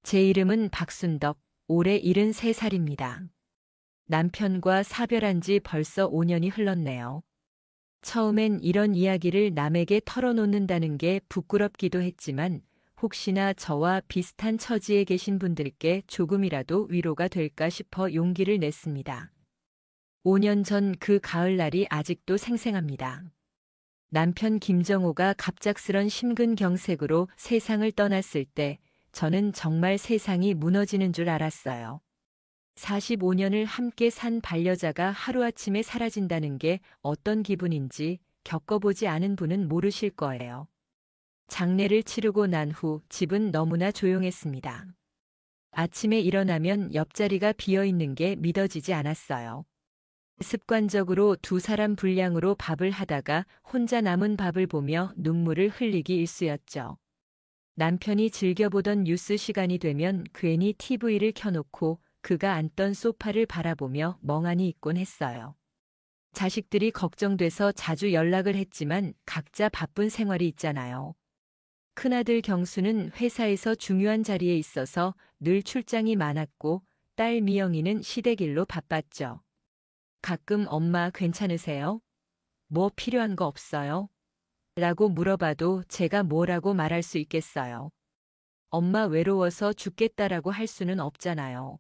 제 이름은 박순덕, 올해 73살입니다. 남편과 사별한 지 벌써 5년이 흘렀네요. 처음엔 이런 이야기를 남에게 털어놓는다는 게 부끄럽기도 했지만 혹시나 저와 비슷한 처지에 계신 분들께 조금이라도 위로가 될까 싶어 용기를 냈습니다. 5년 전 그 가을날이 아직도 생생합니다. 남편 김정호가 갑작스런 심근경색으로 세상을 떠났을 때 저는 정말 세상이 무너지는 줄 알았어요. 45년을 함께 산 반려자가 하루아침에 사라진다는 게 어떤 기분인지 겪어보지 않은 분은 모르실 거예요. 장례를 치르고 난 후 집은 너무나 조용했습니다. 아침에 일어나면 옆자리가 비어 있는 게 믿어지지 않았어요. 습관적으로 두 사람 분량으로 밥을 하다가 혼자 남은 밥을 보며 눈물을 흘리기 일쑤였죠. 남편이 즐겨보던 뉴스 시간이 되면 괜히 TV를 켜놓고 그가 앉던 소파를 바라보며 멍하니 있곤 했어요. 자식들이 걱정돼서 자주 연락을 했지만 각자 바쁜 생활이 있잖아요. 큰아들 경수는 회사에서 중요한 자리에 있어서 늘 출장이 많았고 딸 미영이는 시댁 일로 바빴죠. 가끔 엄마 괜찮으세요? 뭐 필요한 거 없어요? 라고 물어봐도 제가 뭐라고 말할 수 있겠어요. 엄마 외로워서 죽겠다라고 할 수는 없잖아요.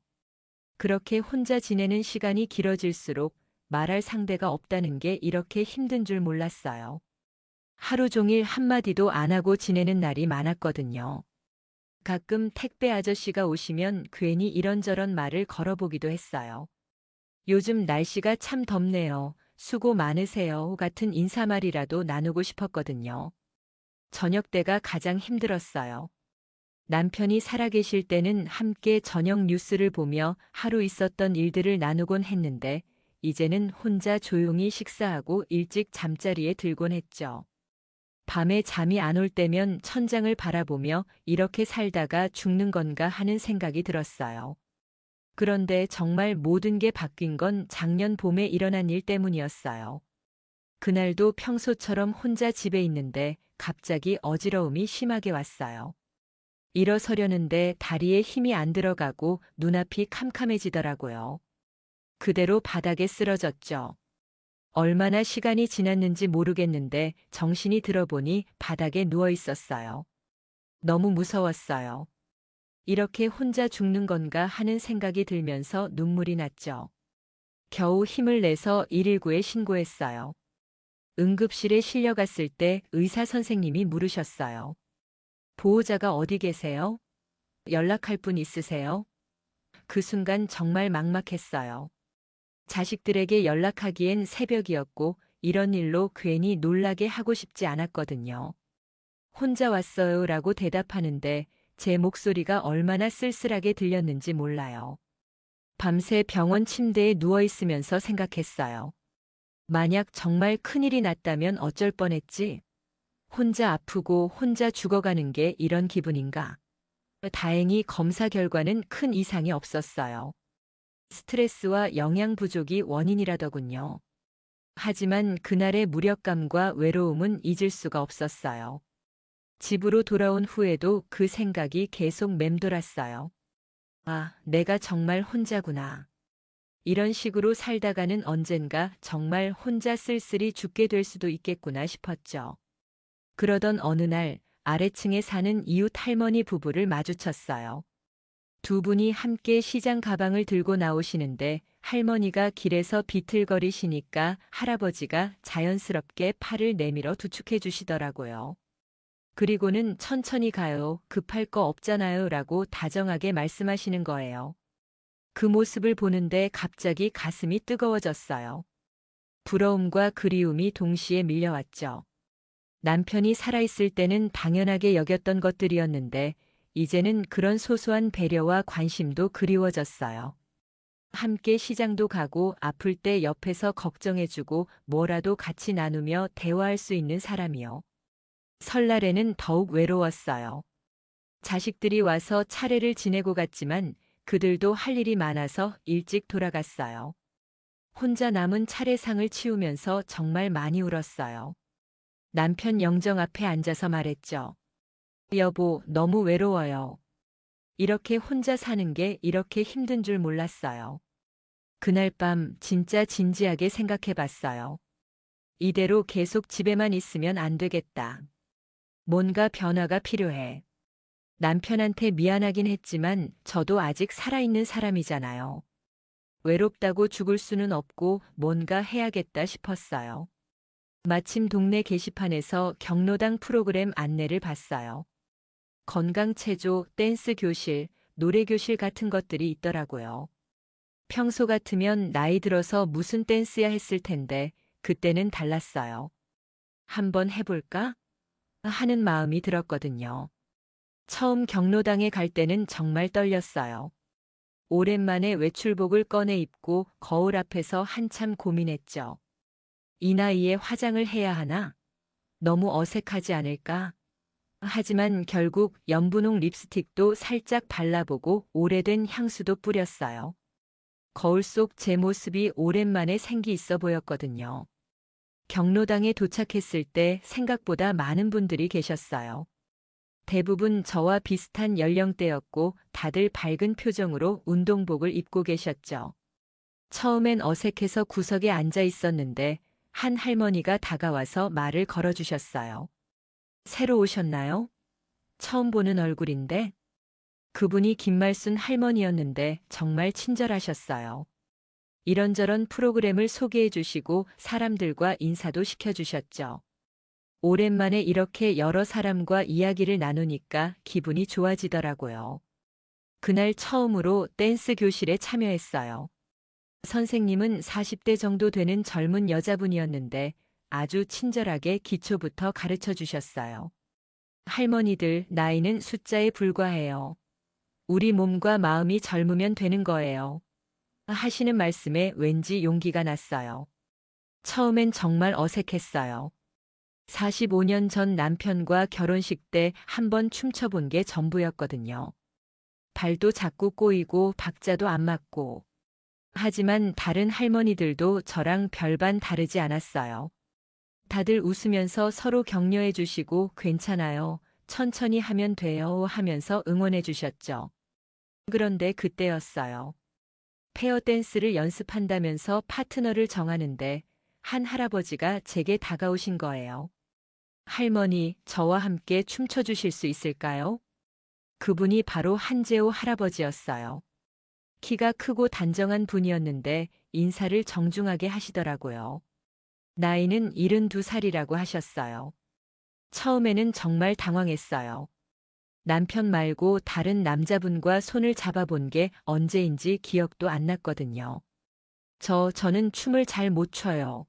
그렇게 혼자 지내는 시간이 길어질수록 말할 상대가 없다는 게 이렇게 힘든 줄 몰랐어요. 하루 종일 한마디도 안 하고 지내는 날이 많았거든요. 가끔 택배 아저씨가 오시면 괜히 이런저런 말을 걸어보기도 했어요. 요즘 날씨가 참 덥네요. 수고 많으세요. 같은 인사말이라도 나누고 싶었거든요. 저녁 때가 가장 힘들었어요. 남편이 살아계실 때는 함께 저녁 뉴스를 보며 하루 있었던 일들을 나누곤 했는데 이제는 혼자 조용히 식사하고 일찍 잠자리에 들곤 했죠. 밤에 잠이 안 올 때면 천장을 바라보며 이렇게 살다가 죽는 건가 하는 생각이 들었어요. 그런데 정말 모든 게 바뀐 건 작년 봄에 일어난 일 때문이었어요. 그날도 평소처럼 혼자 집에 있는데 갑자기 어지러움이 심하게 왔어요. 일어서려는데 다리에 힘이 안 들어가고 눈앞이 캄캄해지더라고요. 그대로 바닥에 쓰러졌죠. 얼마나 시간이 지났는지 모르겠는데 정신이 들어보니 바닥에 누워 있었어요. 너무 무서웠어요. 이렇게 혼자 죽는 건가 하는 생각이 들면서 눈물이 났죠. 겨우 힘을 내서 119에 신고했어요. 응급실에 실려갔을 때 의사 선생님이 물으셨어요. 보호자가 어디 계세요? 연락할 분 있으세요? 그 순간 정말 막막했어요. 자식들에게 연락하기엔 새벽이었고 이런 일로 괜히 놀라게 하고 싶지 않았거든요. 혼자 왔어요 라고 대답하는데 제 목소리가 얼마나 쓸쓸하게 들렸는지 몰라요. 밤새 병원 침대에 누워 있으면서 생각했어요. 만약 정말 큰일이 났다면 어쩔 뻔했지? 혼자 아프고 혼자 죽어가는 게 이런 기분인가? 다행히 검사 결과는 큰 이상이 없었어요. 스트레스와 영양 부족이 원인이라더군요. 하지만 그날의 무력감과 외로움은 잊을 수가 없었어요. 집으로 돌아온 후에도 그 생각이 계속 맴돌았어요. 아, 내가 정말 혼자구나. 이런 식으로 살다가는 언젠가 정말 혼자 쓸쓸히 죽게 될 수도 있겠구나 싶었죠. 그러던 어느 날 아래층에 사는 이웃 할머니 부부를 마주쳤어요. 두 분이 함께 시장 가방을 들고 나오시는데 할머니가 길에서 비틀거리시니까 할아버지가 자연스럽게 팔을 내밀어 두축해 주시더라고요. 그리고는 천천히 가요. 급할 거 없잖아요. 라고 다정하게 말씀하시는 거예요. 그 모습을 보는데 갑자기 가슴이 뜨거워졌어요. 부러움과 그리움이 동시에 밀려왔죠. 남편이 살아있을 때는 당연하게 여겼던 것들이었는데 이제는 그런 소소한 배려와 관심도 그리워졌어요. 함께 시장도 가고 아플 때 옆에서 걱정해주고 뭐라도 같이 나누며 대화할 수 있는 사람이요. 설날에는 더욱 외로웠어요. 자식들이 와서 차례를 지내고 갔지만 그들도 할 일이 많아서 일찍 돌아갔어요. 혼자 남은 차례상을 치우면서 정말 많이 울었어요. 남편 영정 앞에 앉아서 말했죠. 여보, 너무 외로워요. 이렇게 혼자 사는 게 이렇게 힘든 줄 몰랐어요. 그날 밤 진짜 진지하게 생각해 봤어요. 이대로 계속 집에만 있으면 안 되겠다. 뭔가 변화가 필요해. 남편한테 미안하긴 했지만 저도 아직 살아있는 사람이잖아요. 외롭다고 죽을 수는 없고 뭔가 해야겠다 싶었어요. 마침 동네 게시판에서 경로당 프로그램 안내를 봤어요. 건강체조, 댄스 교실, 노래 교실 같은 것들이 있더라고요. 평소 같으면 나이 들어서 무슨 댄스야 했을 텐데 그때는 달랐어요. 한번 해볼까? 하는 마음이 들었거든요. 처음 경로당에 갈 때는 정말 떨렸어요. 오랜만에 외출복을 꺼내 입고 거울 앞에서 한참 고민했죠. 이 나이에 화장을 해야 하나? 너무 어색하지 않을까? 하지만 결국 연분홍 립스틱도 살짝 발라보고 오래된 향수도 뿌렸어요. 거울 속 제 모습이 오랜만에 생기 있어 보였거든요. 경로당에 도착했을 때 생각보다 많은 분들이 계셨어요. 대부분 저와 비슷한 연령대였고 다들 밝은 표정으로 운동복을 입고 계셨죠. 처음엔 어색해서 구석에 앉아 있었는데 한 할머니가 다가와서 말을 걸어주셨어요. 새로 오셨나요? 처음 보는 얼굴인데? 그분이 김말순 할머니였는데 정말 친절하셨어요. 이런저런 프로그램을 소개해 주시고 사람들과 인사도 시켜주셨죠. 오랜만에 이렇게 여러 사람과 이야기를 나누니까 기분이 좋아지더라고요. 그날 처음으로 댄스 교실에 참여했어요. 선생님은 40대 정도 되는 젊은 여자분이었는데 아주 친절하게 기초부터 가르쳐 주셨어요. 할머니들, 나이는 숫자에 불과해요. 우리 몸과 마음이 젊으면 되는 거예요. 하시는 말씀에 왠지 용기가 났어요. 처음엔 정말 어색했어요. 45년 전 남편과 결혼식 때 한 번 춤춰본 게 전부였거든요. 발도 자꾸 꼬이고 박자도 안 맞고. 하지만 다른 할머니들도 저랑 별반 다르지 않았어요. 다들 웃으면서 서로 격려해 주시고 괜찮아요. 천천히 하면 돼요 하면서 응원해 주셨죠. 그런데 그때였어요. 페어 댄스를 연습한다면서 파트너를 정하는데 한 할아버지가 제게 다가오신 거예요. 할머니, 저와 함께 춤춰주실 수 있을까요? 그분이 바로 한재호 할아버지였어요. 키가 크고 단정한 분이었는데 인사를 정중하게 하시더라고요. 나이는 72살이라고 하셨어요. 처음에는 정말 당황했어요. 남편 말고 다른 남자분과 손을 잡아본 게 언제인지 기억도 안 났거든요. 저는 춤을 잘 못 춰요.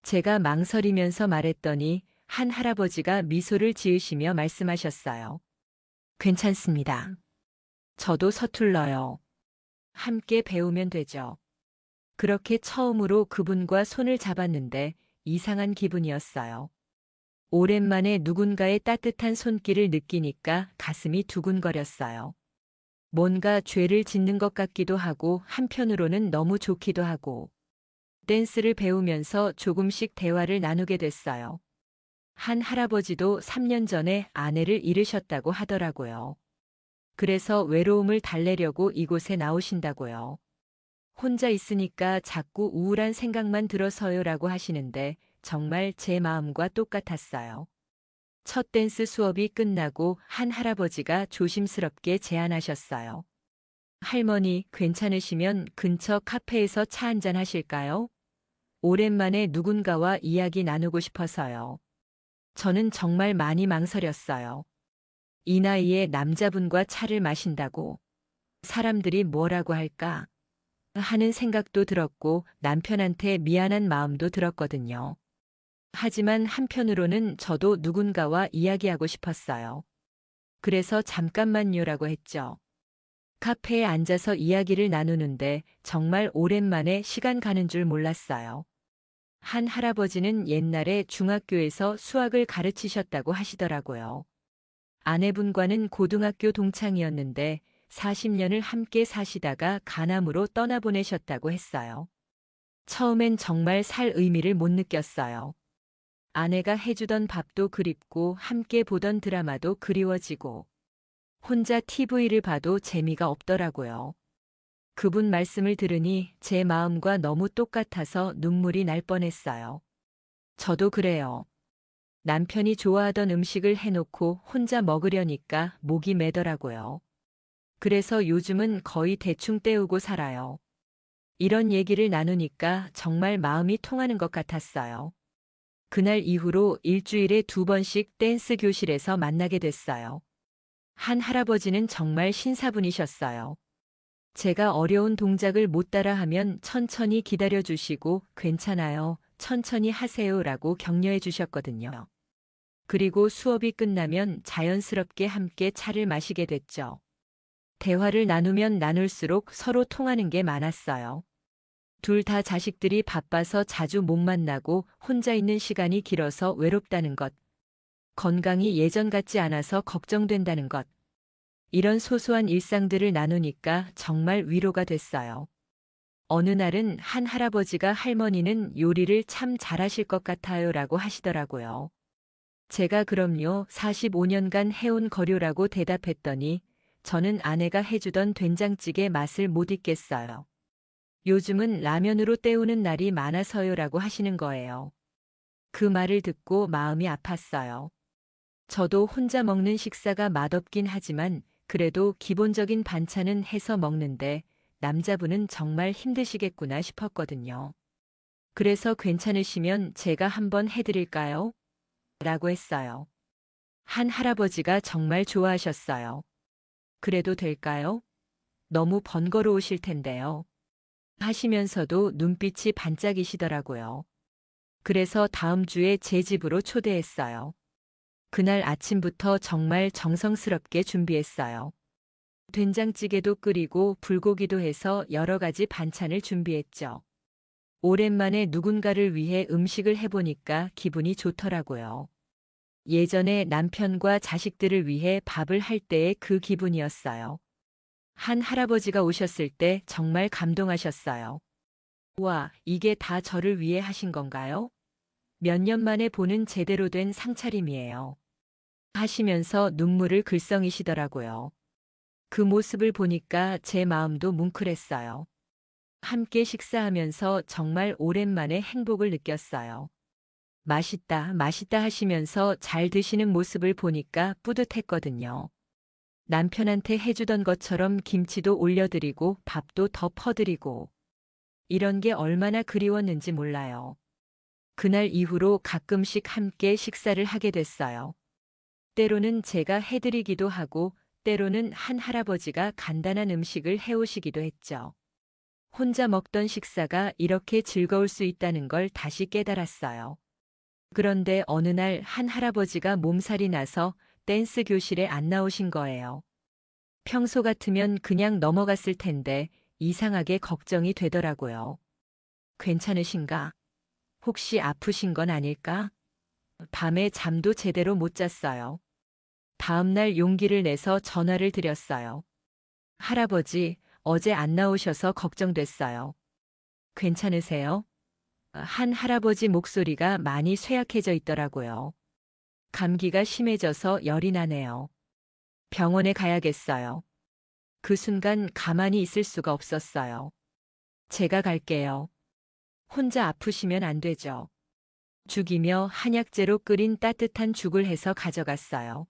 제가 망설이면서 말했더니 한 할아버지가 미소를 지으시며 말씀하셨어요. 괜찮습니다. 저도 서툴러요. 함께 배우면 되죠. 그렇게 처음으로 그분과 손을 잡았는데 이상한 기분이었어요. 오랜만에 누군가의 따뜻한 손길을 느끼니까 가슴이 두근거렸어요. 뭔가 죄를 짓는 것 같기도 하고 한편으로는 너무 좋기도 하고. 댄스를 배우면서 조금씩 대화를 나누게 됐어요. 한 할아버지도 3년 전에 아내를 잃으셨다고 하더라고요. 그래서 외로움을 달래려고 이곳에 나오신다고요. 혼자 있으니까 자꾸 우울한 생각만 들어서요라고 하시는데 정말 제 마음과 똑같았어요. 첫 댄스 수업이 끝나고 한 할아버지가 조심스럽게 제안하셨어요. 할머니, 괜찮으시면 근처 카페에서 차 한잔 하실까요? 오랜만에 누군가와 이야기 나누고 싶어서요. 저는 정말 많이 망설였어요. 이 나이에 남자분과 차를 마신다고 사람들이 뭐라고 할까 하는 생각도 들었고 남편한테 미안한 마음도 들었거든요. 하지만 한편으로는 저도 누군가와 이야기하고 싶었어요. 그래서 잠깐만요라고 했죠. 카페에 앉아서 이야기를 나누는데 정말 오랜만에 시간 가는 줄 몰랐어요. 한 할아버지는 옛날에 중학교에서 수학을 가르치셨다고 하시더라고요. 아내분과는 고등학교 동창이었는데 40년을 함께 사시다가 간암으로 떠나보내셨다고 했어요. 처음엔 정말 살 의미를 못 느꼈어요. 아내가 해주던 밥도 그립고 함께 보던 드라마도 그리워지고 혼자 TV를 봐도 재미가 없더라고요. 그분 말씀을 들으니 제 마음과 너무 똑같아서 눈물이 날 뻔했어요. 저도 그래요. 남편이 좋아하던 음식을 해놓고 혼자 먹으려니까 목이 메더라고요. 그래서 요즘은 거의 대충 때우고 살아요. 이런 얘기를 나누니까 정말 마음이 통하는 것 같았어요. 그날 이후로 일주일에 2번씩 댄스 교실에서 만나게 됐어요. 한 할아버지는 정말 신사분이셨어요. 제가 어려운 동작을 못 따라하면 천천히 기다려 주시고 괜찮아요. 천천히 하세요라고 격려해 주셨거든요. 그리고 수업이 끝나면 자연스럽게 함께 차를 마시게 됐죠. 대화를 나누면 나눌수록 서로 통하는 게 많았어요. 둘 다 자식들이 바빠서 자주 못 만나고 혼자 있는 시간이 길어서 외롭다는 것, 건강이 예전 같지 않아서 걱정된다는 것, 이런 소소한 일상들을 나누니까 정말 위로가 됐어요. 어느 날은 한 할아버지가 할머니는 요리를 참 잘하실 것 같아요 라고 하시더라고요. 제가 그럼요, 45년간 해온 거류라고 대답했더니 저는 아내가 해주던 된장찌개 맛을 못 잊겠어요. 요즘은 라면으로 때우는 날이 많아서요 라고 하시는 거예요. 그 말을 듣고 마음이 아팠어요. 저도 혼자 먹는 식사가 맛없긴 하지만 그래도 기본적인 반찬은 해서 먹는데 남자분은 정말 힘드시겠구나 싶었거든요. 그래서 괜찮으시면 제가 한번 해드릴까요? 라고 했어요. 한 할아버지가 정말 좋아하셨어요. 그래도 될까요? 너무 번거로우실 텐데요. 하시면서도 눈빛이 반짝이시더라고요. 그래서 다음 주에 제 집으로 초대했어요. 그날 아침부터 정말 정성스럽게 준비했어요. 된장찌개도 끓이고 불고기도 해서 여러 가지 반찬을 준비했죠. 오랜만에 누군가를 위해 음식을 해보니까 기분이 좋더라고요. 예전에 남편과 자식들을 위해 밥을 할 때의 그 기분이었어요. 한 할아버지가 오셨을 때 정말 감동하셨어요. 와, 이게 다 저를 위해 하신 건가요? 몇 년 만에 보는 제대로 된 상차림이에요. 하시면서 눈물을 글썽이시더라고요. 그 모습을 보니까 제 마음도 뭉클했어요. 함께 식사하면서 정말 오랜만에 행복을 느꼈어요. 맛있다, 맛있다 하시면서 잘 드시는 모습을 보니까 뿌듯했거든요. 남편한테 해주던 것처럼 김치도 올려드리고 밥도 더 퍼드리고 이런 게 얼마나 그리웠는지 몰라요. 그날 이후로 가끔씩 함께 식사를 하게 됐어요. 때로는 제가 해드리기도 하고 때로는 한 할아버지가 간단한 음식을 해오시기도 했죠. 혼자 먹던 식사가 이렇게 즐거울 수 있다는 걸 다시 깨달았어요. 그런데 어느 날 한 할아버지가 몸살이 나서 댄스 교실에 안 나오신 거예요. 평소 같으면 그냥 넘어갔을 텐데 이상하게 걱정이 되더라고요. 괜찮으신가? 혹시 아프신 건 아닐까? 밤에 잠도 제대로 못 잤어요. 다음날 용기를 내서 전화를 드렸어요. 할아버지, 어제 안 나오셔서 걱정됐어요. 괜찮으세요? 한 할아버지 목소리가 많이 쇠약해져 있더라고요. 감기가 심해져서 열이 나네요. 병원에 가야겠어요. 그 순간 가만히 있을 수가 없었어요. 제가 갈게요. 혼자 아프시면 안 되죠. 죽이며 한약재로 끓인 따뜻한 죽을 해서 가져갔어요.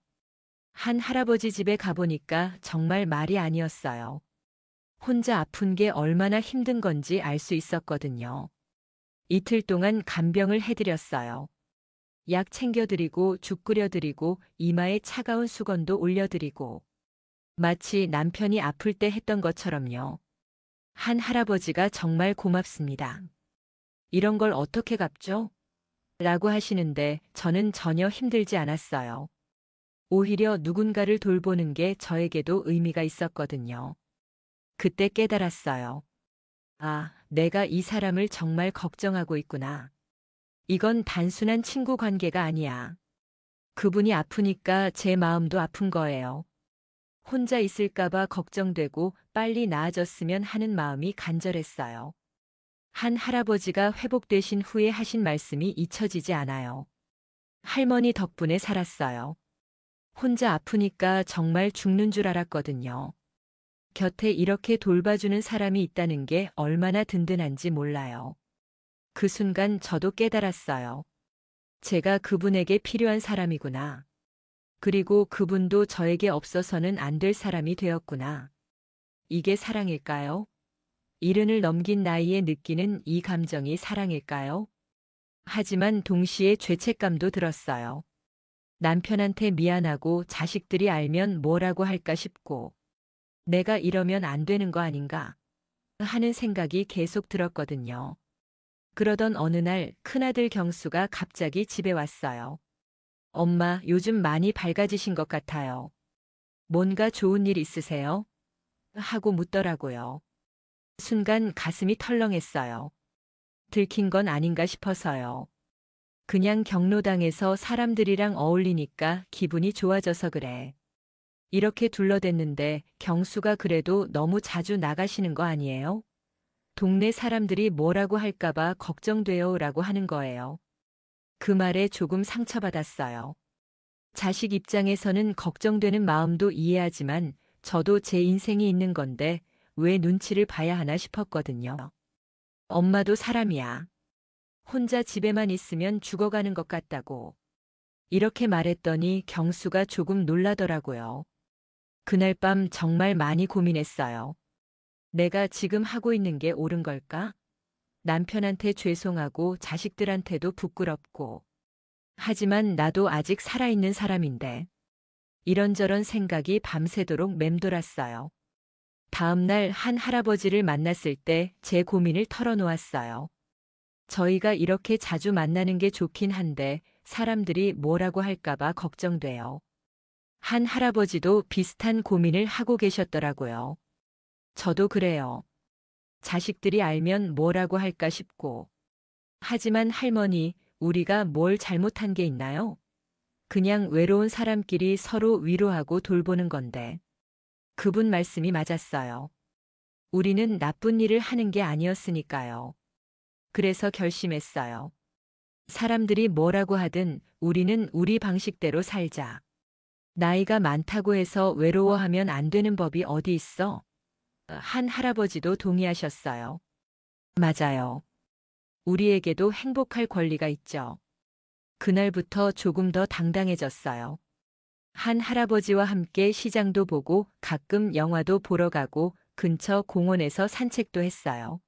한 할아버지 집에 가보니까 정말 말이 아니었어요. 혼자 아픈 게 얼마나 힘든 건지 알 수 있었거든요. 이틀 동안 간병을 해드렸어요. 약 챙겨드리고 죽 끓여드리고 이마에 차가운 수건도 올려드리고 마치 남편이 아플 때 했던 것처럼요. 한 할아버지가 정말 고맙습니다. 이런 걸 어떻게 갚죠? 라고 하시는데 저는 전혀 힘들지 않았어요. 오히려 누군가를 돌보는 게 저에게도 의미가 있었거든요. 그때 깨달았어요. 아, 내가 이 사람을 정말 걱정하고 있구나. 이건 단순한 친구 관계가 아니야. 그분이 아프니까 제 마음도 아픈 거예요. 혼자 있을까봐 걱정되고 빨리 나아졌으면 하는 마음이 간절했어요. 한 할아버지가 회복되신 후에 하신 말씀이 잊혀지지 않아요. 할머니 덕분에 살았어요. 혼자 아프니까 정말 죽는 줄 알았거든요. 곁에 이렇게 돌봐주는 사람이 있다는 게 얼마나 든든한지 몰라요. 그 순간 저도 깨달았어요. 제가 그분에게 필요한 사람이구나. 그리고 그분도 저에게 없어서는 안 될 사람이 되었구나. 이게 사랑일까요? 이른을 넘긴 나이에 느끼는 이 감정이 사랑일까요? 하지만 동시에 죄책감도 들었어요. 남편한테 미안하고 자식들이 알면 뭐라고 할까 싶고, 내가 이러면 안 되는 거 아닌가 하는 생각이 계속 들었거든요. 그러던 어느 날 큰아들 경수가 갑자기 집에 왔어요. 엄마, 요즘 많이 밝아지신 것 같아요. 뭔가 좋은 일 있으세요? 하고 묻더라고요. 순간 가슴이 털렁했어요. 들킨 건 아닌가 싶어서요. 그냥 경로당에서 사람들이랑 어울리니까 기분이 좋아져서 그래. 이렇게 둘러댔는데 경수가 그래도 너무 자주 나가시는 거 아니에요? 동네 사람들이 뭐라고 할까봐 걱정돼요 라고 하는 거예요. 그 말에 조금 상처받았어요. 자식 입장에서는 걱정되는 마음도 이해하지만 저도 제 인생이 있는 건데 왜 눈치를 봐야 하나 싶었거든요. 엄마도 사람이야. 혼자 집에만 있으면 죽어가는 것 같다고. 이렇게 말했더니 경수가 조금 놀라더라고요. 그날 밤 정말 많이 고민했어요. 내가 지금 하고 있는 게 옳은 걸까? 남편한테 죄송하고 자식들한테도 부끄럽고. 하지만 나도 아직 살아있는 사람인데. 이런저런 생각이 밤새도록 맴돌았어요. 다음 날 한 할아버지를 만났을 때 제 고민을 털어놓았어요. 저희가 이렇게 자주 만나는 게 좋긴 한데 사람들이 뭐라고 할까봐 걱정돼요. 한 할아버지도 비슷한 고민을 하고 계셨더라고요. 저도 그래요. 자식들이 알면 뭐라고 할까 싶고. 하지만 할머니, 우리가 뭘 잘못한 게 있나요? 그냥 외로운 사람끼리 서로 위로하고 돌보는 건데. 그분 말씀이 맞았어요. 우리는 나쁜 일을 하는 게 아니었으니까요. 그래서 결심했어요. 사람들이 뭐라고 하든 우리는 우리 방식대로 살자. 나이가 많다고 해서 외로워하면 안 되는 법이 어디 있어? 한 할아버지도 동의하셨어요. 맞아요. 우리에게도 행복할 권리가 있죠. 그날부터 조금 더 당당해졌어요. 한 할아버지와 함께 시장도 보고 가끔 영화도 보러 가고 근처 공원에서 산책도 했어요.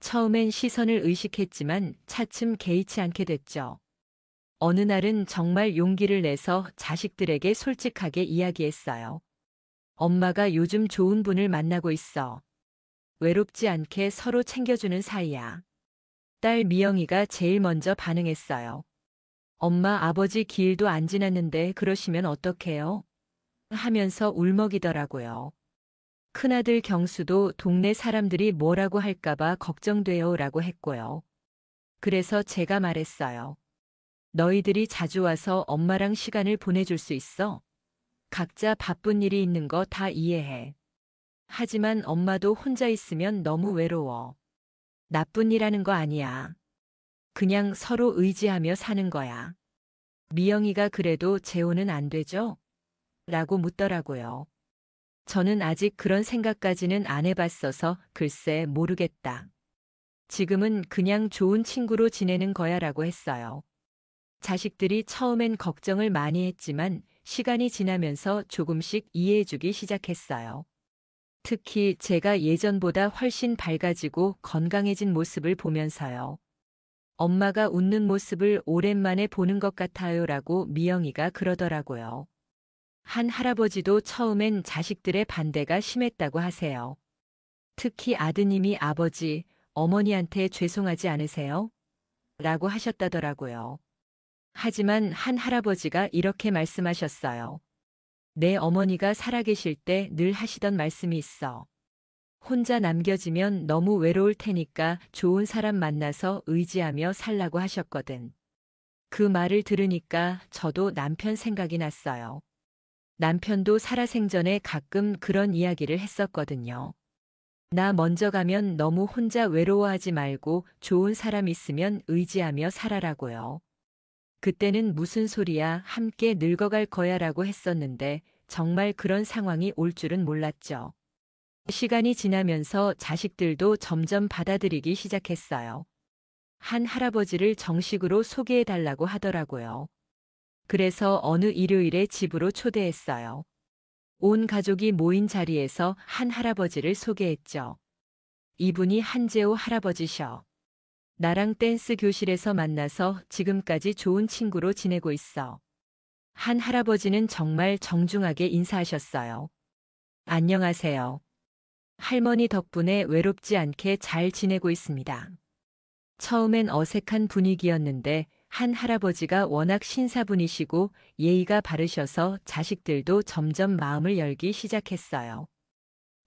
처음엔 시선을 의식했지만 차츰 개의치 않게 됐죠. 어느 날은 정말 용기를 내서 자식들에게 솔직하게 이야기했어요. 엄마가 요즘 좋은 분을 만나고 있어. 외롭지 않게 서로 챙겨주는 사이야. 딸 미영이가 제일 먼저 반응했어요. 엄마, 아버지 기일도 안 지났는데 그러시면 어떡해요? 하면서 울먹이더라고요. 큰아들 경수도 동네 사람들이 뭐라고 할까봐 걱정돼요 라고 했고요. 그래서 제가 말했어요. 너희들이 자주 와서 엄마랑 시간을 보내줄 수 있어? 각자 바쁜 일이 있는 거 다 이해해. 하지만 엄마도 혼자 있으면 너무 외로워. 나쁜 일하는 거 아니야. 그냥 서로 의지하며 사는 거야. 미영이가 그래도 재혼은 안 되죠? 라고 묻더라고요. 저는 아직 그런 생각까지는 안 해봤어서 글쎄 모르겠다. 지금은 그냥 좋은 친구로 지내는 거야 라고 했어요. 자식들이 처음엔 걱정을 많이 했지만 시간이 지나면서 조금씩 이해해주기 시작했어요. 특히 제가 예전보다 훨씬 밝아지고 건강해진 모습을 보면서요. 엄마가 웃는 모습을 오랜만에 보는 것 같아요 라고 미영이가 그러더라고요. 한 할아버지도 처음엔 자식들의 반대가 심했다고 하세요. 특히 아드님이 아버지, 어머니한테 죄송하지 않으세요? 라고 하셨다더라고요. 하지만 한 할아버지가 이렇게 말씀하셨어요. 내 어머니가 살아계실 때 늘 하시던 말씀이 있어. 혼자 남겨지면 너무 외로울 테니까 좋은 사람 만나서 의지하며 살라고 하셨거든. 그 말을 들으니까 저도 남편 생각이 났어요. 남편도 살아생전에 가끔 그런 이야기를 했었거든요. 나 먼저 가면 너무 혼자 외로워하지 말고 좋은 사람 있으면 의지하며 살아라고요. 그때는 무슨 소리야, 함께 늙어갈 거야 라고 했었는데 정말 그런 상황이 올 줄은 몰랐죠. 시간이 지나면서 자식들도 점점 받아들이기 시작했어요. 한 할아버지를 정식으로 소개해 달라고 하더라고요. 그래서 어느 일요일에 집으로 초대했어요. 온 가족이 모인 자리에서 한 할아버지를 소개했죠. 이분이 한재호 할아버지셔. 나랑 댄스 교실에서 만나서 지금까지 좋은 친구로 지내고 있어. 한 할아버지는 정말 정중하게 인사하셨어요. 안녕하세요. 할머니 덕분에 외롭지 않게 잘 지내고 있습니다. 처음엔 어색한 분위기였는데 한 할아버지가 워낙 신사분이시고 예의가 바르셔서 자식들도 점점 마음을 열기 시작했어요.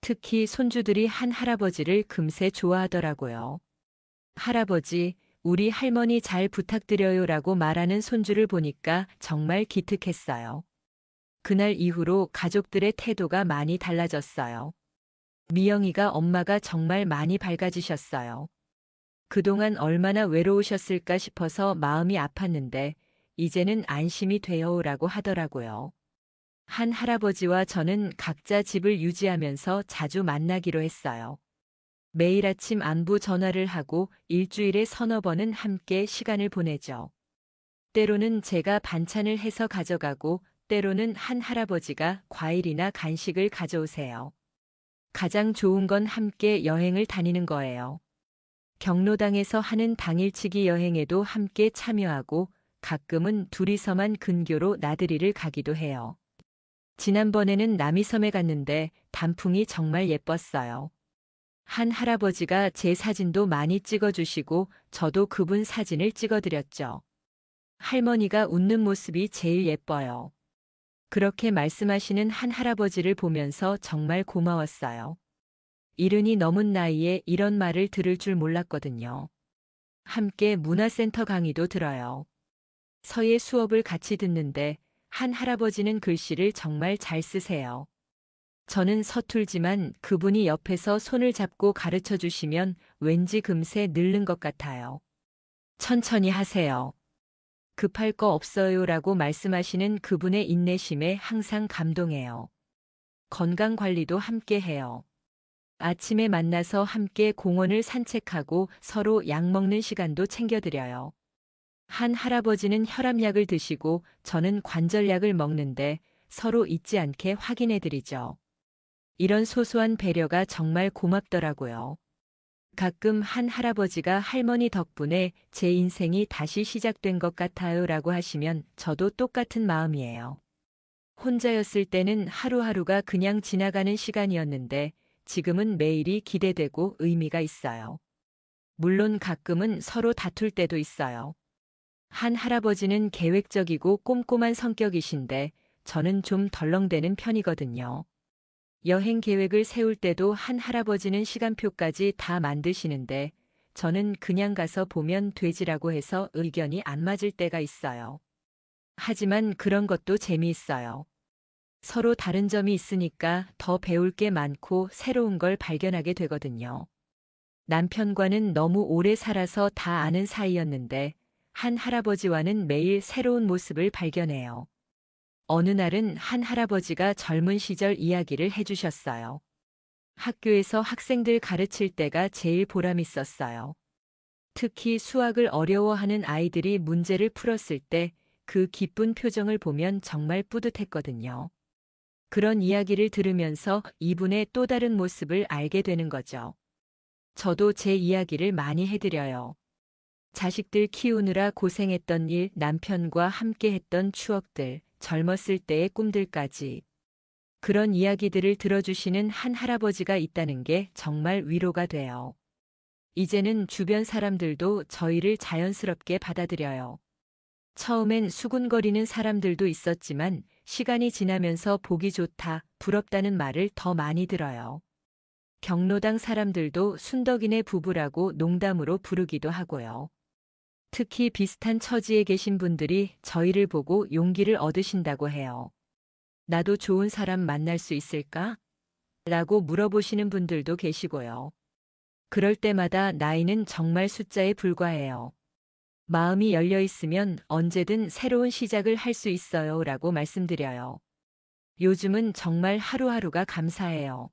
특히 손주들이 한 할아버지를 금세 좋아하더라고요. 할아버지, 우리 할머니 잘 부탁드려요라고 말하는 손주를 보니까 정말 기특했어요. 그날 이후로 가족들의 태도가 많이 달라졌어요. 미영이가 엄마가 정말 많이 밝아지셨어요. 그동안 얼마나 외로우셨을까 싶어서 마음이 아팠는데 이제는 안심이 돼요라고 하더라고요. 한 할아버지와 저는 각자 집을 유지하면서 자주 만나기로 했어요. 매일 아침 안부 전화를 하고 일주일에 서너 번은 함께 시간을 보내죠. 때로는 제가 반찬을 해서 가져가고 때로는 한 할아버지가 과일이나 간식을 가져오세요. 가장 좋은 건 함께 여행을 다니는 거예요. 경로당에서 하는 당일치기 여행에도 함께 참여하고 가끔은 둘이서만 근교로 나들이를 가기도 해요. 지난번에는 남이섬에 갔는데 단풍이 정말 예뻤어요. 한 할아버지가 제 사진도 많이 찍어주시고 저도 그분 사진을 찍어드렸죠. 할머니가 웃는 모습이 제일 예뻐요. 그렇게 말씀하시는 한 할아버지를 보면서 정말 고마웠어요. 이른이 넘은 나이에 이런 말을 들을 줄 몰랐거든요. 함께 문화센터 강의도 들어요. 서예 수업을 같이 듣는데 한 할아버지는 글씨를 정말 잘 쓰세요. 저는 서툴지만 그분이 옆에서 손을 잡고 가르쳐 주시면 왠지 금세 늘는 것 같아요. 천천히 하세요. 급할 거 없어요라고 말씀하시는 그분의 인내심에 항상 감동해요. 건강 관리도 함께 해요. 아침에 만나서 함께 공원을 산책하고 서로 약 먹는 시간도 챙겨드려요. 한 할아버지는 혈압약을 드시고 저는 관절약을 먹는데 서로 잊지 않게 확인해드리죠. 이런 소소한 배려가 정말 고맙더라고요. 가끔 한 할아버지가 할머니 덕분에 제 인생이 다시 시작된 것 같아요 라고 하시면 저도 똑같은 마음이에요. 혼자였을 때는 하루하루가 그냥 지나가는 시간이었는데 지금은 매일이 기대되고 의미가 있어요. 물론 가끔은 서로 다툴 때도 있어요. 한 할아버지는 계획적이고 꼼꼼한 성격이신데 저는 좀 덜렁대는 편이거든요. 여행 계획을 세울 때도 한 할아버지는 시간표까지 다 만드시는데 저는 그냥 가서 보면 되지라고 해서 의견이 안 맞을 때가 있어요. 하지만 그런 것도 재미있어요. 서로 다른 점이 있으니까 더 배울 게 많고 새로운 걸 발견하게 되거든요. 남편과는 너무 오래 살아서 다 아는 사이였는데 한 할아버지와는 매일 새로운 모습을 발견해요. 어느 날은 한 할아버지가 젊은 시절 이야기를 해주셨어요. 학교에서 학생들 가르칠 때가 제일 보람 있었어요. 특히 수학을 어려워하는 아이들이 문제를 풀었을 때 그 기쁜 표정을 보면 정말 뿌듯했거든요. 그런 이야기를 들으면서 이분의 또 다른 모습을 알게 되는 거죠. 저도 제 이야기를 많이 해드려요. 자식들 키우느라 고생했던 일, 남편과 함께 했던 추억들, 젊었을 때의 꿈들까지. 그런 이야기들을 들어주시는 한 할아버지가 있다는 게 정말 위로가 돼요. 이제는 주변 사람들도 저희를 자연스럽게 받아들여요. 처음엔 수군거리는 사람들도 있었지만 시간이 지나면서 보기 좋다, 부럽다는 말을 더 많이 들어요. 경로당 사람들도 순덕이네 부부라고 농담으로 부르기도 하고요. 특히 비슷한 처지에 계신 분들이 저희를 보고 용기를 얻으신다고 해요. 나도 좋은 사람 만날 수 있을까? 라고 물어보시는 분들도 계시고요. 그럴 때마다 나이는 정말 숫자에 불과해요. 마음이 열려 있으면 언제든 새로운 시작을 할 수 있어요. 라고 말씀드려요. 요즘은 정말 하루하루가 감사해요.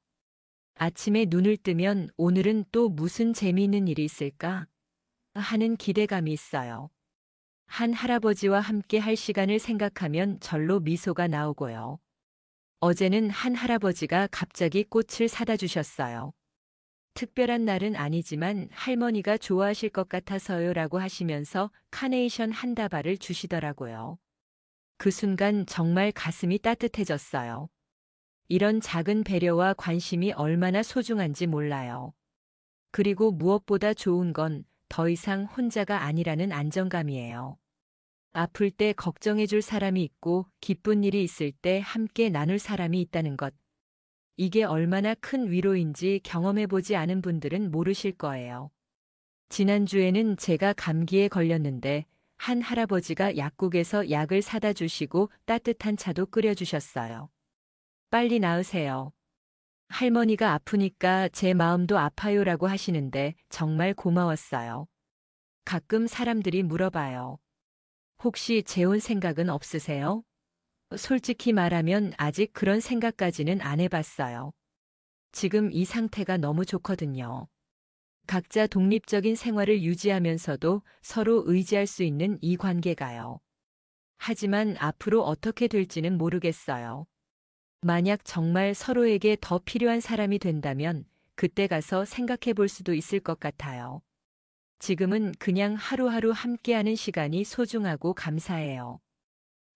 아침에 눈을 뜨면 오늘은 또 무슨 재미있는 일이 있을까? 하는 기대감이 있어요. 한 할아버지와 함께 할 시간을 생각하면 절로 미소가 나오고요. 어제는 한 할아버지가 갑자기 꽃을 사다 주셨어요. 특별한 날은 아니지만 할머니가 좋아하실 것 같아서요. 라고 하시면서 카네이션 한 다발을 주시더라고요. 그 순간 정말 가슴이 따뜻해졌어요. 이런 작은 배려와 관심이 얼마나 소중한지 몰라요. 그리고 무엇보다 좋은 건 더 이상 혼자가 아니라는 안정감이에요. 아플 때 걱정해 줄 사람이 있고 기쁜 일이 있을 때 함께 나눌 사람이 있다는 것. 이게 얼마나 큰 위로인지 경험해 보지 않은 분들은 모르실 거예요. 지난주에는 제가 감기에 걸렸는데 한 할아버지가 약국에서 약을 사다 주시고 따뜻한 차도 끓여 주셨어요. 빨리 나으세요. 할머니가 아프니까 제 마음도 아파요라고 하시는데 정말 고마웠어요. 가끔 사람들이 물어봐요. 혹시 재혼 생각은 없으세요? 솔직히 말하면 아직 그런 생각까지는 안 해봤어요. 지금 이 상태가 너무 좋거든요. 각자 독립적인 생활을 유지하면서도 서로 의지할 수 있는 이 관계가요. 하지만 앞으로 어떻게 될지는 모르겠어요. 만약 정말 서로에게 더 필요한 사람이 된다면 그때 가서 생각해 볼 수도 있을 것 같아요. 지금은 그냥 하루하루 함께하는 시간이 소중하고 감사해요.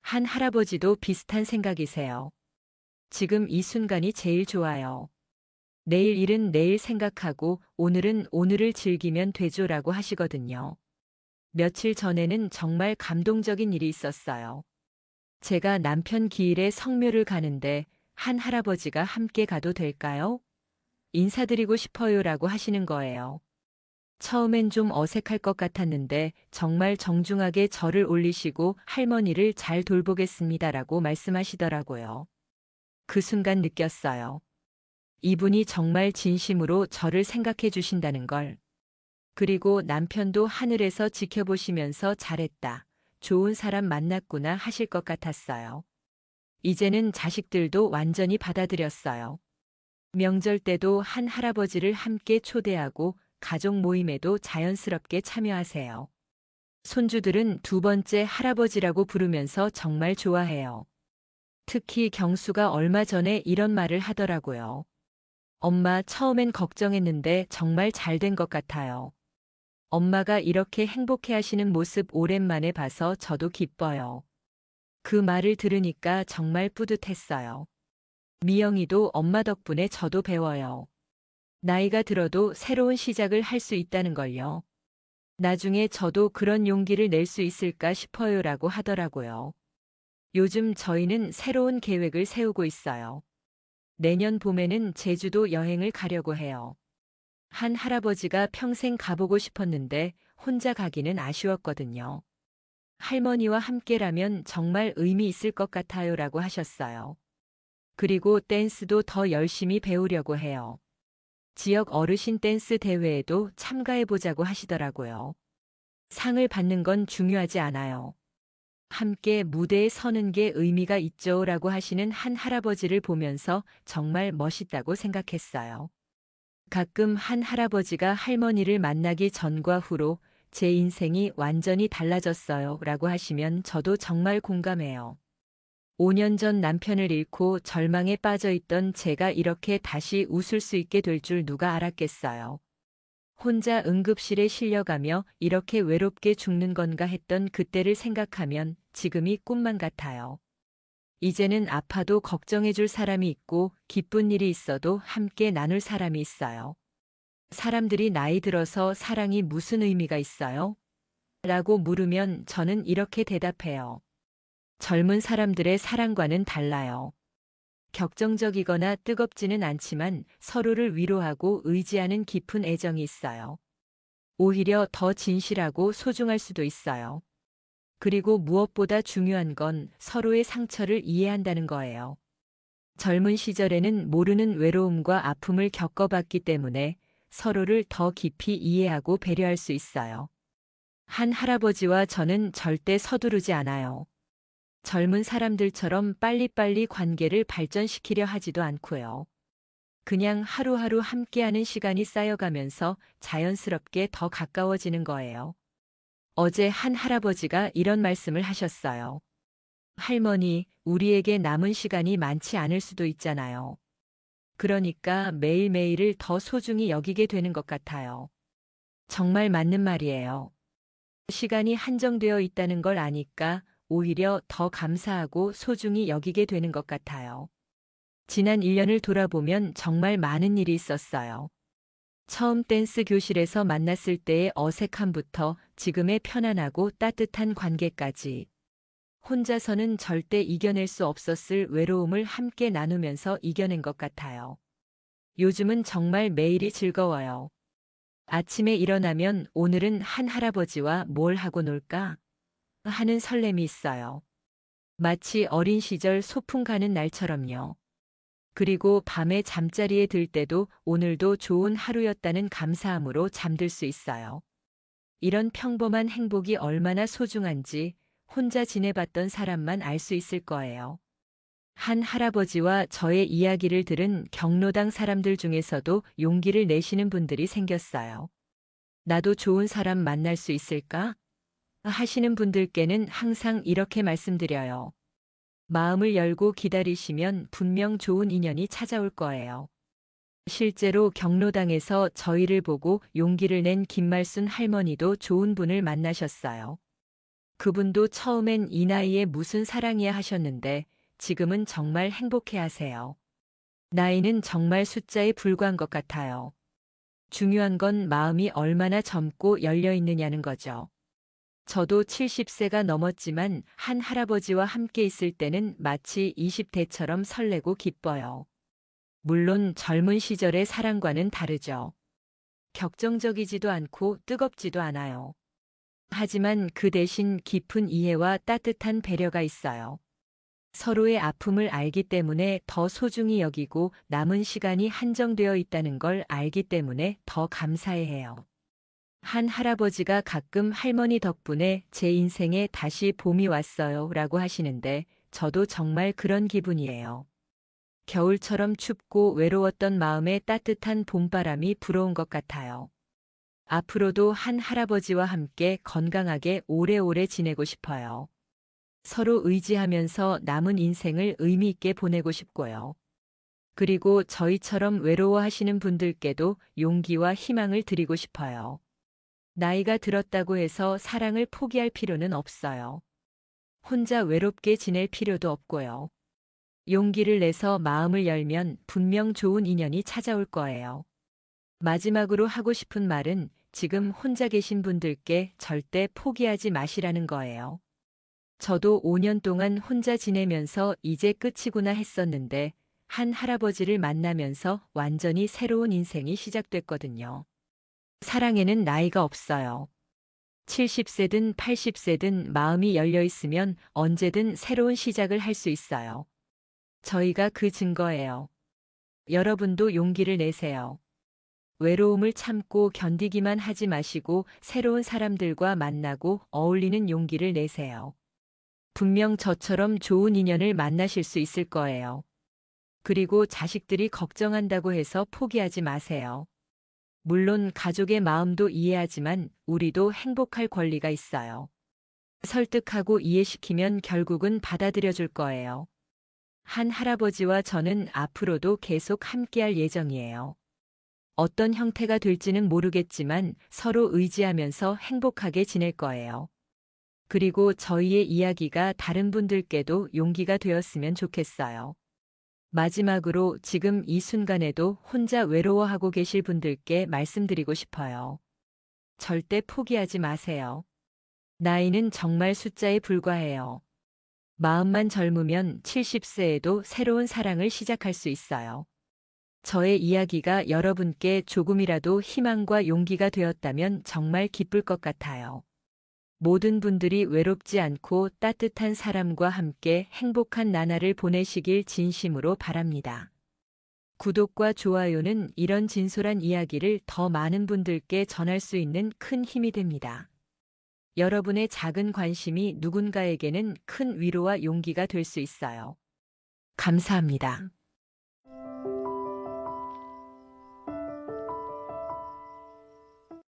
한 할아버지도 비슷한 생각이세요. 지금 이 순간이 제일 좋아요. 내일 일은 내일 생각하고 오늘은 오늘을 즐기면 되죠라고 하시거든요. 며칠 전에는 정말 감동적인 일이 있었어요. 제가 남편 기일에 성묘를 가는데 한 할아버지가 함께 가도 될까요? 인사드리고 싶어요라고 하시는 거예요. 처음엔 좀 어색할 것 같았는데 정말 정중하게 절을 올리시고 할머니를 잘 돌보겠습니다라고 말씀하시더라고요. 그 순간 느꼈어요. 이분이 정말 진심으로 저를 생각해 주신다는 걸. 그리고 남편도 하늘에서 지켜보시면서 잘했다. 좋은 사람 만났구나 하실 것 같았어요. 이제는 자식들도 완전히 받아들였어요. 명절 때도 한 할아버지를 함께 초대하고 가족 모임에도 자연스럽게 참여하세요. 손주들은 두 번째 할아버지라고 부르면서 정말 좋아해요. 특히 경수가 얼마 전에 이런 말을 하더라고요. 엄마 처음엔 걱정했는데 정말 잘 된 것 같아요. 엄마가 이렇게 행복해 하시는 모습 오랜만에 봐서 저도 기뻐요. 그 말을 들으니까 정말 뿌듯했어요. 미영이도 엄마 덕분에 저도 배워요. 나이가 들어도 새로운 시작을 할 수 있다는 걸요. 나중에 저도 그런 용기를 낼 수 있을까 싶어요라고 하더라고요. 요즘 저희는 새로운 계획을 세우고 있어요. 내년 봄에는 제주도 여행을 가려고 해요. 한 할아버지가 평생 가보고 싶었는데 혼자 가기는 아쉬웠거든요. 할머니와 함께라면 정말 의미 있을 것 같아요라고 하셨어요. 그리고 댄스도 더 열심히 배우려고 해요. 지역 어르신 댄스 대회에도 참가해보자고 하시더라고요. 상을 받는 건 중요하지 않아요. 함께 무대에 서는 게 의미가 있죠라고 하시는 한 할아버지를 보면서 정말 멋있다고 생각했어요. 가끔 한 할아버지가 할머니를 만나기 전과 후로 제 인생이 완전히 달라졌어요 라고 하시면 저도 정말 공감해요. 5년 전 남편을 잃고 절망에 빠져 있던 제가 이렇게 다시 웃을 수 있게 될 줄 누가 알았겠어요. 혼자 응급실에 실려가며 이렇게 외롭게 죽는 건가 했던 그때를 생각하면 지금이 꿈만 같아요. 이제는 아파도 걱정해 줄 사람이 있고 기쁜 일이 있어도 함께 나눌 사람이 있어요. 사람들이 나이 들어서 사랑이 무슨 의미가 있어요? 라고 물으면 저는 이렇게 대답해요. 젊은 사람들의 사랑과는 달라요. 격정적이거나 뜨겁지는 않지만 서로를 위로하고 의지하는 깊은 애정이 있어요. 오히려 더 진실하고 소중할 수도 있어요. 그리고 무엇보다 중요한 건 서로의 상처를 이해한다는 거예요. 젊은 시절에는 모르는 외로움과 아픔을 겪어봤기 때문에 서로를 더 깊이 이해하고 배려할 수 있어요. 한 할아버지와 저는 절대 서두르지 않아요. 젊은 사람들처럼 빨리빨리 관계를 발전시키려 하지도 않고요. 그냥 하루하루 함께하는 시간이 쌓여가면서 자연스럽게 더 가까워지는 거예요. 어제 한 할아버지가 이런 말씀을 하셨어요. 할머니, 우리에게 남은 시간이 많지 않을 수도 있잖아요. 그러니까 매일매일을 더 소중히 여기게 되는 것 같아요. 정말 맞는 말이에요. 시간이 한정되어 있다는 걸 아니까 오히려 더 감사하고 소중히 여기게 되는 것 같아요. 지난 1년을 돌아보면 정말 많은 일이 있었어요. 처음 댄스 교실에서 만났을 때의 어색함부터 지금의 편안하고 따뜻한 관계까지. 혼자서는 절대 이겨낼 수 없었을 외로움을 함께 나누면서 이겨낸 것 같아요. 요즘은 정말 매일이 즐거워요. 아침에 일어나면 오늘은 한 할아버지와 뭘 하고 놀까? 하는 설렘이 있어요. 마치 어린 시절 소풍 가는 날처럼요. 그리고 밤에 잠자리에 들 때도 오늘도 좋은 하루였다는 감사함으로 잠들 수 있어요. 이런 평범한 행복이 얼마나 소중한지 혼자 지내봤던 사람만 알 수 있을 거예요. 한 할아버지와 저의 이야기를 들은 경로당 사람들 중에서도 용기를 내시는 분들이 생겼어요. 나도 좋은 사람 만날 수 있을까? 하시는 분들께는 항상 이렇게 말씀드려요. 마음을 열고 기다리시면 분명 좋은 인연이 찾아올 거예요. 실제로 경로당에서 저희를 보고 용기를 낸 김말순 할머니도 좋은 분을 만나셨어요. 그분도 처음엔 이 나이에 무슨 사랑이야 하셨는데 지금은 정말 행복해 하세요. 나이는 정말 숫자에 불과한 것 같아요. 중요한 건 마음이 얼마나 젊고 열려 있느냐는 거죠. 저도 70세가 넘었지만 한 할아버지와 함께 있을 때는 마치 20대처럼 설레고 기뻐요. 물론 젊은 시절의 사랑과는 다르죠. 격정적이지도 않고 뜨겁지도 않아요. 하지만 그 대신 깊은 이해와 따뜻한 배려가 있어요. 서로의 아픔을 알기 때문에 더 소중히 여기고 남은 시간이 한정되어 있다는 걸 알기 때문에 더 감사해해요. 한 할아버지가 가끔 할머니 덕분에 제 인생에 다시 봄이 왔어요 라고 하시는데 저도 정말 그런 기분이에요. 겨울처럼 춥고 외로웠던 마음에 따뜻한 봄바람이 불어온 것 같아요. 앞으로도 한 할아버지와 함께 건강하게 오래오래 지내고 싶어요. 서로 의지하면서 남은 인생을 의미 있게 보내고 싶고요. 그리고 저희처럼 외로워하시는 분들께도 용기와 희망을 드리고 싶어요. 나이가 들었다고 해서 사랑을 포기할 필요는 없어요. 혼자 외롭게 지낼 필요도 없고요. 용기를 내서 마음을 열면 분명 좋은 인연이 찾아올 거예요. 마지막으로 하고 싶은 말은 지금 혼자 계신 분들께 절대 포기하지 마시라는 거예요. 저도 5년 동안 혼자 지내면서 이제 끝이구나 했었는데 한 할아버지를 만나면서 완전히 새로운 인생이 시작됐거든요. 사랑에는 나이가 없어요. 70세든 80세든 마음이 열려 있으면 언제든 새로운 시작을 할 수 있어요. 저희가 그 증거예요. 여러분도 용기를 내세요. 외로움을 참고 견디기만 하지 마시고 새로운 사람들과 만나고 어울리는 용기를 내세요. 분명 저처럼 좋은 인연을 만나실 수 있을 거예요. 그리고 자식들이 걱정한다고 해서 포기하지 마세요. 물론 가족의 마음도 이해하지만 우리도 행복할 권리가 있어요. 설득하고 이해시키면 결국은 받아들여 줄 거예요. 한 할아버지와 저는 앞으로도 계속 함께할 예정이에요. 어떤 형태가 될지는 모르겠지만 서로 의지하면서 행복하게 지낼 거예요. 그리고 저희의 이야기가 다른 분들께도 용기가 되었으면 좋겠어요. 마지막으로 지금 이 순간에도 혼자 외로워하고 계실 분들께 말씀드리고 싶어요. 절대 포기하지 마세요. 나이는 정말 숫자에 불과해요. 마음만 젊으면 70세에도 새로운 사랑을 시작할 수 있어요. 저의 이야기가 여러분께 조금이라도 희망과 용기가 되었다면 정말 기쁠 것 같아요. 모든 분들이 외롭지 않고 따뜻한 사람과 함께 행복한 나날을 보내시길 진심으로 바랍니다. 구독과 좋아요는 이런 진솔한 이야기를 더 많은 분들께 전할 수 있는 큰 힘이 됩니다. 여러분의 작은 관심이 누군가에게는 큰 위로와 용기가 될 수 있어요. 감사합니다.